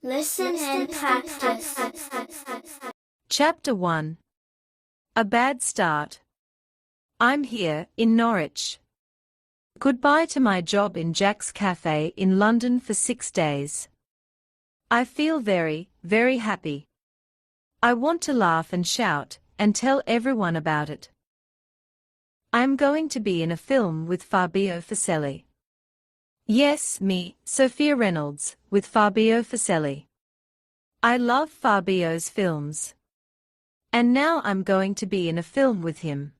Listen and practice. Chapter 1. A Bad Start. I'm here, in Norwich. Goodbye to my job in Jack's Cafe in London for 6 days. I feel very, very happy. I want to laugh and shout, and tell everyone about it. I'm going to be in a film with Fabio Facelli. Yes, me, Sophia Reynolds, with Fabio Facelli. I love Fabio's films. And now I'm going to be in a film with him.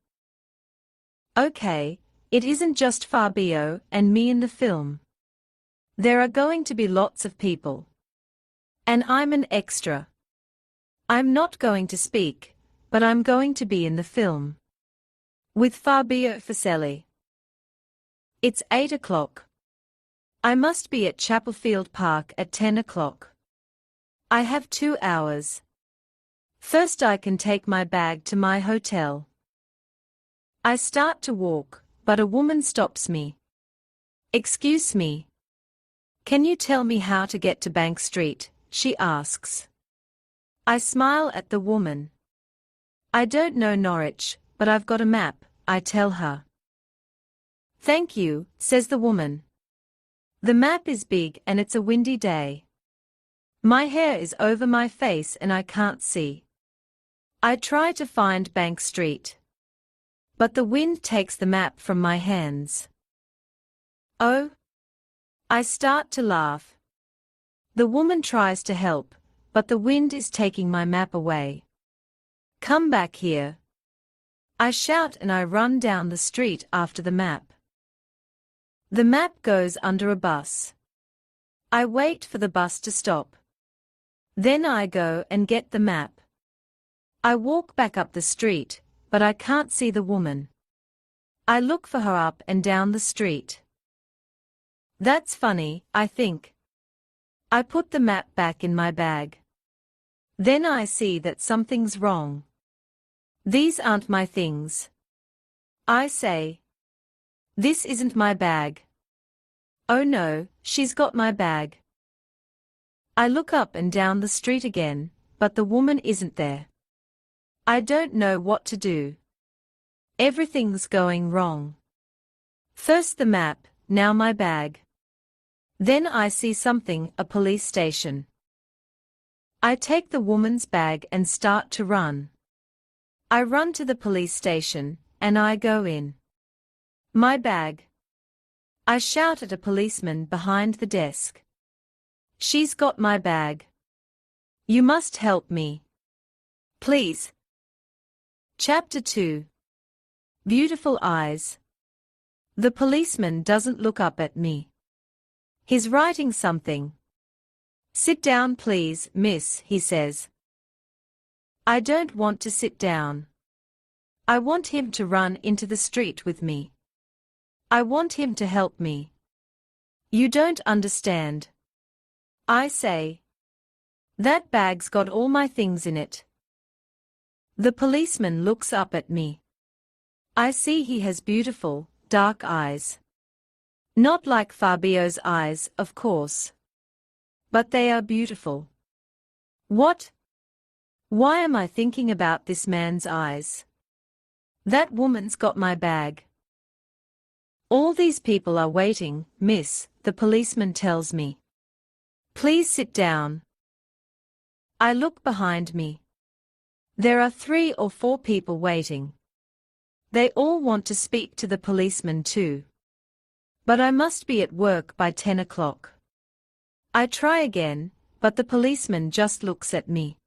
Okay, it isn't just Fabio and me in the film. There are going to be lots of people. And I'm an extra. I'm not going to speak, but I'm going to be in the film. With Fabio Facelli. It's 8 o'clock. I must be at Chapelfield Park at 10 o'clock. I have 2 hours. First I can take my bag to my hotel. I start to walk, but a woman stops me. Excuse me. Can you tell me how to get to Bank Street? She asks. I smile at the woman. I don't know Norwich, but I've got a map, I tell her. Thank you, says the woman. The map is big and it's a windy day. My hair is over my face and I can't see. I try to find Bank Street. But the wind takes the map from my hands. Oh! I start to laugh. The woman tries to help, but the wind is taking my map away. Come back here. I shout and I run down the street after the map. The map goes under a bus. I wait for the bus to stop. Then I go and get the map. I walk back up the street, but I can't see the woman. I look for her up and down the street. That's funny, I think. I put the map back in my bag. Then I see that something's wrong. These aren't my things. I say. This isn't my bag. Oh no, she's got my bag. I look up and down the street again, but the woman isn't there. I don't know what to do. Everything's going wrong. First the map, now my bag. Then I see something, a police station. I take the woman's bag and start to run. I run to the police station, and I go in. My bag. I shout at a policeman behind the desk. She's got my bag. You must help me. Please. Chapter 2. Beautiful Eyes. The policeman doesn't look up at me. He's writing something. Sit down please, miss, he says. I don't want to sit down. I want him to run into the street with me. I want him to help me. You don't understand. I say. That bag's got all my things in it. The policeman looks up at me. I see he has beautiful, dark eyes. Not like Fabio's eyes, of course. But they are beautiful. What? Why am I thinking about this man's eyes? That woman's got my bag. All these people are waiting, miss, the policeman tells me. Please sit down. I look behind me. There are 3 or 4 people waiting. They all want to speak to the policeman too. But I must be at work by 10 o'clock. I try again, but the policeman just looks at me.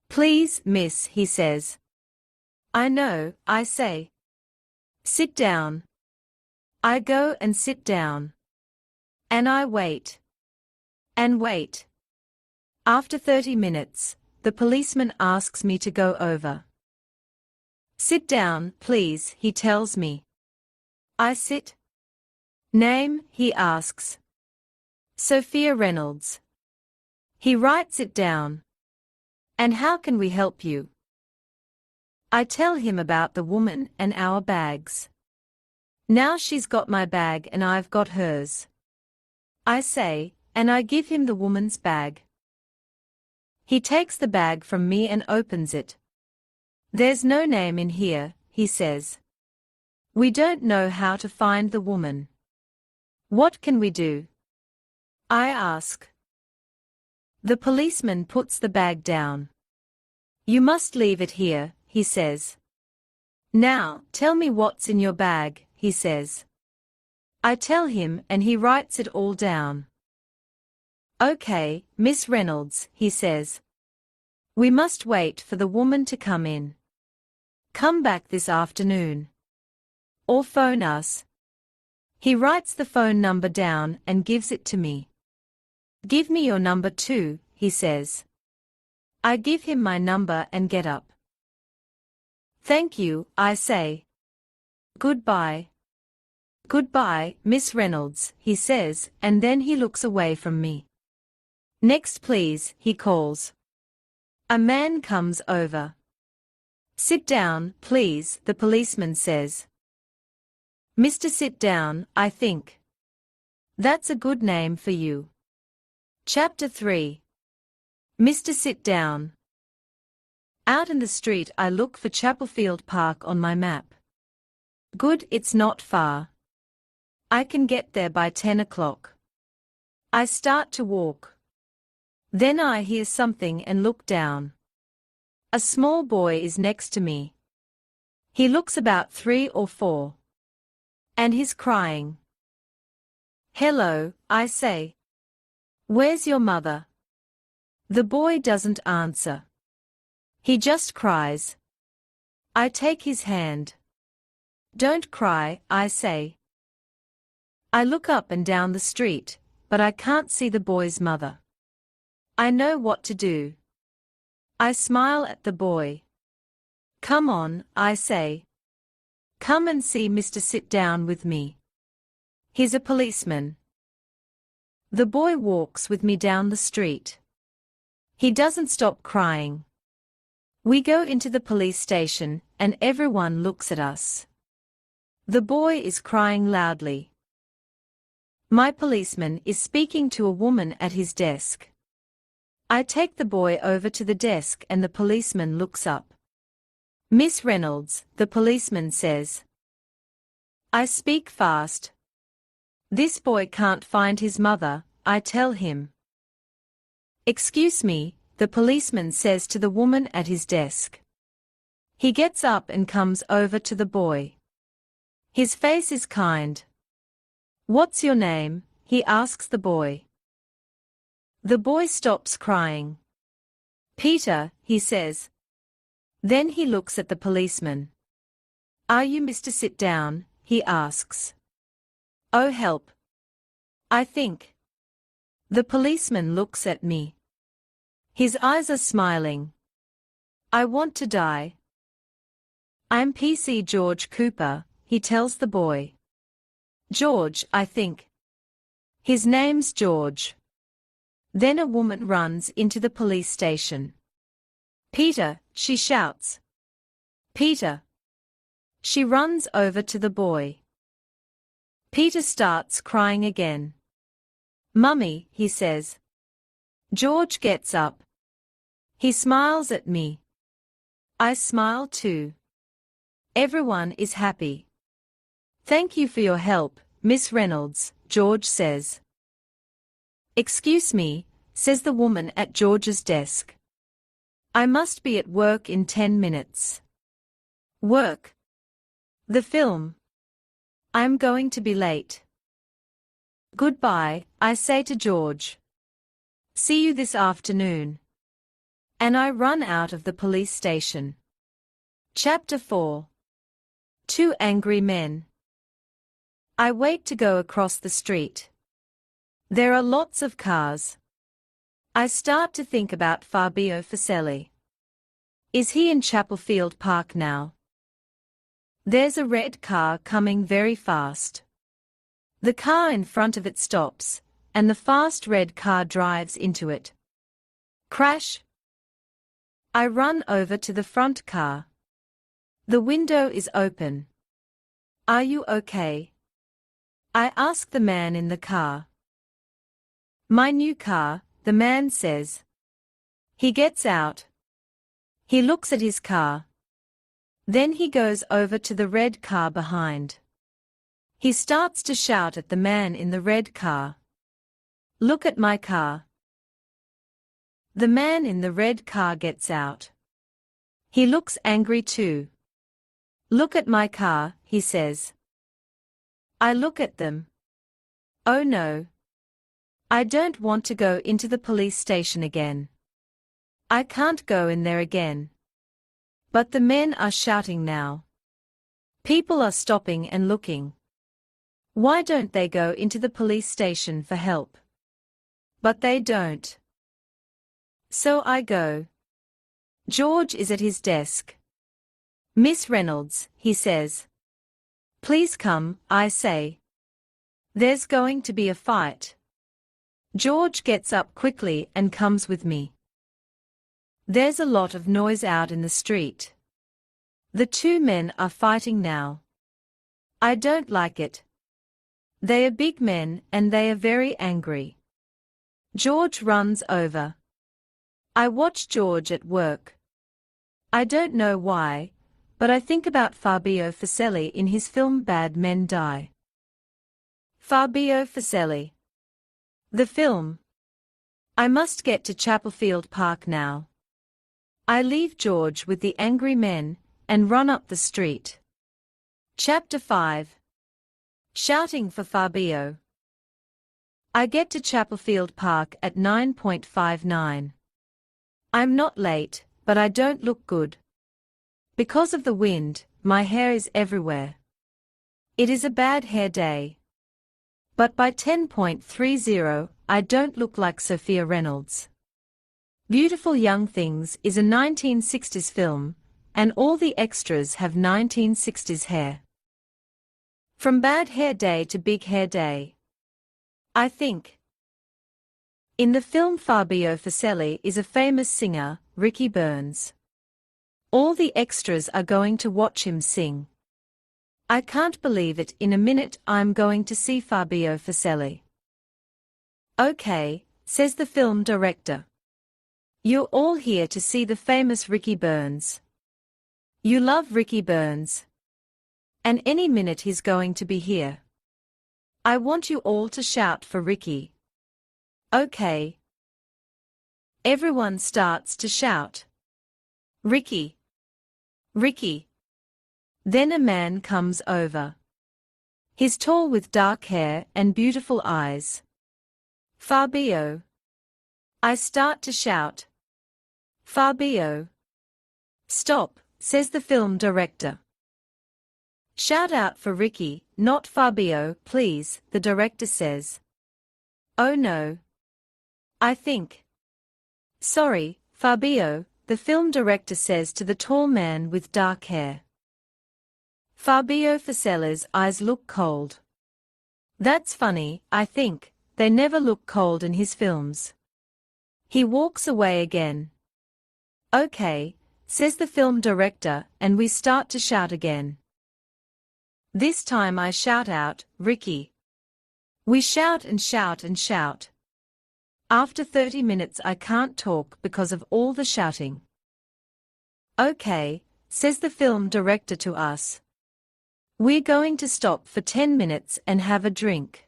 Please, miss, he says. I know, I say. Sit down. I go and sit down. And I wait. And wait. After 30 minutes, the policeman asks me to go over. Sit down, please, he tells me. I sit. Name, he asks. Sophia Reynolds. He writes it down. And how can we help you? I tell him about the woman and our bags. Now she's got my bag and I've got hers. I say, and I give him the woman's bag. He takes the bag from me and opens it. There's no name in here, he says. We don't know how to find the woman. What can we do? I ask. The policeman puts the bag down. You must leave it here, he says. Now, tell me what's in your bag, he says. I tell him and he writes it all down. Okay, Miss Reynolds, he says. We must wait for the woman to come in. Come back this afternoon. Or phone us. He writes the phone number down and gives it to me. Give me your number too, he says. I give him my number and get up. Thank you, I say. Goodbye. Goodbye, Miss Reynolds, he says, and then he looks away from me. Next please, he calls. A man comes over. Sit down, please, the policeman says. Mr. Sit Down, I think. That's a good name for you. Chapter 3. Mr. Sit Down. Out in the street I look for Chapelfield Park on my map. Good, it's not far. I can get there by 10 o'clock. I start to walk. Then I hear something and look down. A small boy is next to me. He looks about 3 or 4. And he's crying. Hello, I say. Where's your mother? The boy doesn't answer. He just cries. I take his hand. Don't cry, I say. I look up and down the street, but I can't see the boy's mother. I know what to do. I smile at the boy. Come on, I say. Come and see Mr. Sit Down with me. He's a policeman. The boy walks with me down the street. He doesn't stop crying. We go into the police station, and everyone looks at us. The boy is crying loudly. My policeman is speaking to a woman at his desk. I take the boy over to the desk and the policeman looks up. Miss Reynolds, the policeman says. I speak fast. This boy can't find his mother, I tell him. Excuse me, the policeman says to the woman at his desk. He gets up and comes over to the boy. His face is kind. What's your name? He asks the boy. The boy stops crying. Peter, he says. Then he looks at the policeman. Are you Mr. Sit Down? He asks. Oh help. I think. The policeman looks at me. His eyes are smiling. I want to die. I'm PC George Cooper, he tells the boy. George, I think. His name's George. Then a woman runs into the police station. Peter, she shouts. Peter. She runs over to the boy. Peter starts crying again. Mummy, he says. George gets up. He smiles at me. I smile too. Everyone is happy. Thank you for your help, Miss Reynolds, George says. Excuse me, says the woman at George's desk. I must be at work in 10 minutes. Work? The film. I'm going to be late. Goodbye, I say to George. See you this afternoon. And I run out of the police station. Chapter 4. Two Angry Men. I wait to go across the street. There are lots of cars. I start to think about Fabio Faselli. Is he in Chapelfield Park now? There's a red car coming very fast. The car in front of it stops, and the fast red car drives into it. Crash! I run over to the front car. The window is open. Are you okay? I ask the man in the car. My new car, the man says. He gets out. He looks at his car. Then he goes over to the red car behind. He starts to shout at the man in the red car. Look at my car. The man in the red car gets out. He looks angry too. Look at my car, he says. I look at them. Oh no. I don't want to go into the police station again. I can't go in there again. But the men are shouting now. People are stopping and looking. Why don't they go into the police station for help? But they don't. So I go. George is at his desk. Miss Reynolds, he says. Please come, I say. There's going to be a fight. George gets up quickly and comes with me. There's a lot of noise out in the street. The two men are fighting now. I don't like it. They are big men and they are very angry. George runs over. I watch George at work. I don't know why, but I think about Fabio Fuseli in his film Bad Men Die. Fabio Fuseli. The film. I must get to Chapelfield Park now. I leave George with the angry men and run up the street. Chapter 5. Shouting for Fabio. I get to Chapelfield Park at 9:59. I'm not late, but I don't look good. Because of the wind, my hair is everywhere. It is a bad hair day. But by 10:30, I don't look like Sophia Reynolds. Beautiful Young Things is a 1960s film, and all the extras have 1960s hair. From bad hair day to big hair day. I think. In the film Fabio Fuseli is a famous singer, Ricky Burns. All the extras are going to watch him sing. I can't believe it. In a minute I'm going to see Fabio Fuseli. Okay, says the film director. You're all here to see the famous Ricky Burns. You love Ricky Burns. And any minute he's going to be here. I want you all to shout for Ricky. Okay. Everyone starts to shout. Ricky. Ricky. Then a man comes over. He's tall with dark hair and beautiful eyes. Fabio. I start to shout. Fabio. Stop, says the film director. Shout out for Ricky, not Fabio, please, the director says. Oh no. I think. Sorry, Fabio, the film director says to the tall man with dark hair. Fabio Fuseli's eyes look cold. That's funny, I think, they never look cold in his films. He walks away again. Okay, says the film director, and we start to shout again. This time I shout out, Ricky. We shout and shout and shout. After 30 minutes I can't talk because of all the shouting. Okay, says the film director to us. We're going to stop for 10 minutes and have a drink.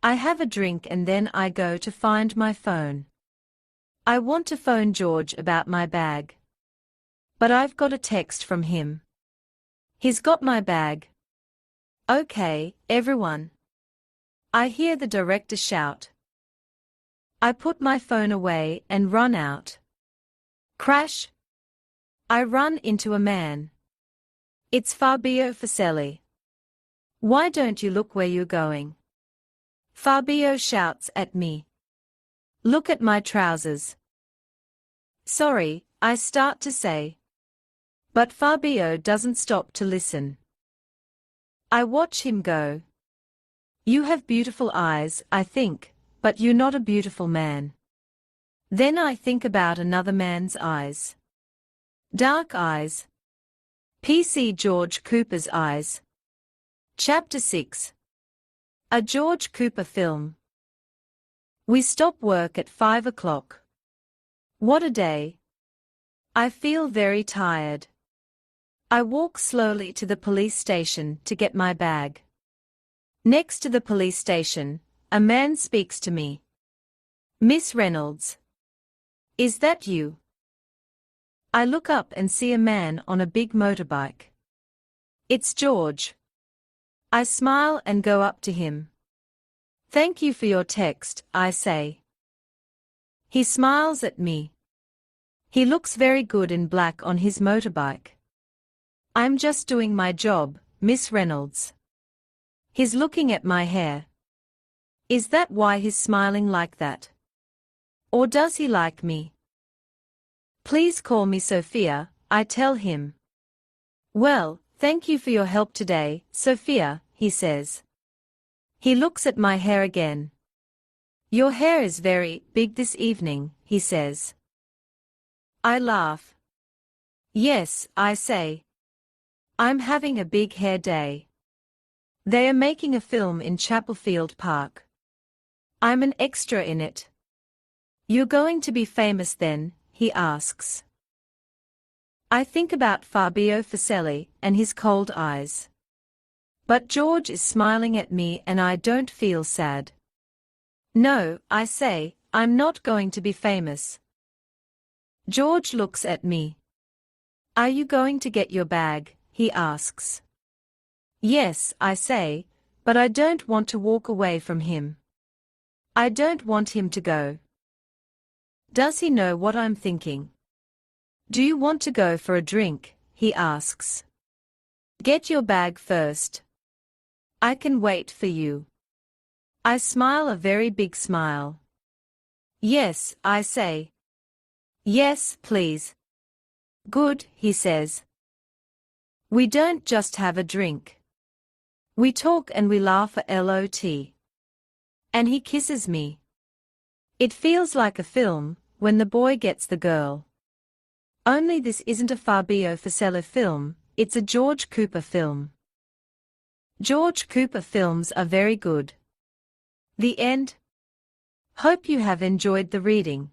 I have a drink and then I go to find my phone. I want to phone George about my bag. But I've got a text from him. He's got my bag. Okay, everyone. I hear the director shout. I put my phone away and run out. Crash! I run into a man. It's Fabio Fuseli. Why don't you look where you're going? Fabio shouts at me. Look at my trousers. Sorry, I start to say. But Fabio doesn't stop to listen. I watch him go. You have beautiful eyes, I think, but you're not a beautiful man. Then I think about another man's eyes. Dark eyes. P.C. George Cooper's eyes. Chapter 6. A George Cooper film. We stop work at 5 o'clock. What a day. I feel very tired. I walk slowly to the police station to get my bag. Next to the police station, a man speaks to me. Miss Reynolds. Is that you? I look up and see a man on a big motorbike. It's George. I smile and go up to him. Thank you for your text, I say. He smiles at me. He looks very good in black on his motorbike. I'm just doing my job, Miss Reynolds. He's looking at my hair. Is that why he's smiling like that? Or does he like me? Please call me Sophia, I tell him. Well, thank you for your help today, Sophia, he says. He looks at my hair again. Your hair is very big this evening, he says. I laugh. Yes, I say. I'm having a big hair day. They are making a film in Chapelfield Park. I'm an extra in it. You're going to be famous then, he asks. I think about Fabio Faselli and his cold eyes. But George is smiling at me and I don't feel sad. No, I say, I'm not going to be famous. George looks at me. Are you going to get your bag? He asks. Yes, I say, but I don't want to walk away from him. I don't want him to go. Does he know what I'm thinking? Do you want to go for a drink? He asks. Get your bag first. I can wait for you. I smile a very big smile. Yes, I say. Yes, please. Good, he says. We don't just have a drink. We talk and we laugh a lot. And he kisses me. It feels like a film, when the boy gets the girl. Only this isn't a Fabio Faselli film, it's a George Cooper film. George Cooper films are very good. The end. Hope you have enjoyed the reading.